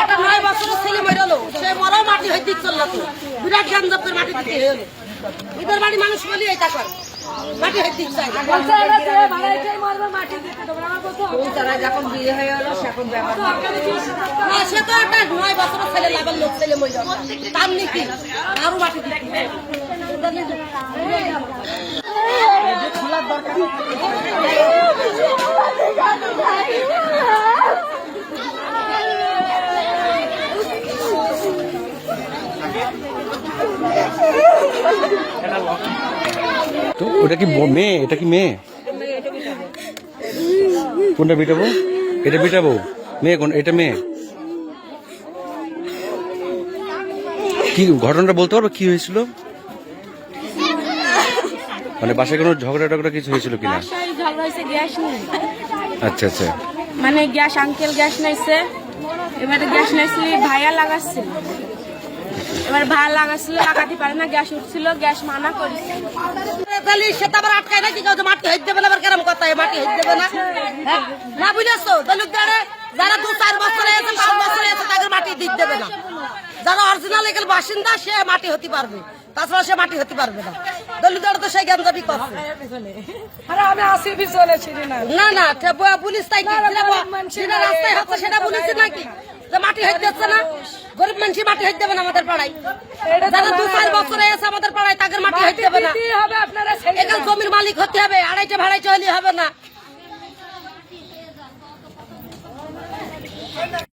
একটা 9 বছরের ছেলে মরলো, সে মরাও মাটি হইতে চলল তো বিরাট গাঞ্জাপের মাটি দিতে হলো। এদের বাড়ি মানুষ বলি এটা করে মাটি হইতে চাই তারা যখন বিয়ে হয়ে গেল সেখন ব্যাপার না, সে তো একটা 9 বছরের ছেলে লাগার লোক ছেলে মরল, তার নাকি আরো মাটি দিতে তো ওটা কি মেয়ে? এটা কি মেয়ে? কোনটা বিটাবো? এটা বিটাবো মেয়ে? কোন এটা মেয়ে? কি ঘটনাটা বলতে পারবো কি হয়েছিল? মানে বাসায় কোনো ঝগড়া টগড়া কিছু হয়েছিল কিনা? ঝগড়া হয়েছে গ্যাস নেই, আচ্ছা আচ্ছা, মানে গ্যাস আঙ্কেল গ্যাস নাইছে, এবারে গ্যাস নাইছিল ভাইয়া লাগাচ্ছিল, এবার ভাইয়া লাগাচ্ছিল লাগাতে পারে না, গ্যাস উঠছিল, গ্যাস মানা করেছে। সেটা আবার আটকায় না কি কাউ মাটি হইতে দেবে না, আবার কেরম কথা মাটি হইতে দেবে না, না বুঝেছো? দলিতদারে যারা 2-4 বছরে আছে 5 বছরে আছে তাদের মাটি দিতে দেবে না, যারা অরিজিনাল এখানে বাসিন্দা সে মাটি হতে পারবে, তাছাড়া সে মাটি হতে পারবে না। দলিতদার তো সেই গাঞ্জাবি করছে। আমি আসি পিছনে ছিলি না না না পুলিশ তাই কি সেটা রাস্তায় হচ্ছে সেটা বলেছে নাকি যে মাটি হইতে দিচ্ছে না? গরিব মানুষ মাটি হইতে দেবে না আমাদের পাড়ায়, যারা 2-4 বছরে আছে আমাদের পাড়ায় তাদের মাটি হইতে দেবে না। এখানে জমির মালিক হতে হবে, 2.5 ভাড়াইতে হলে হবে না।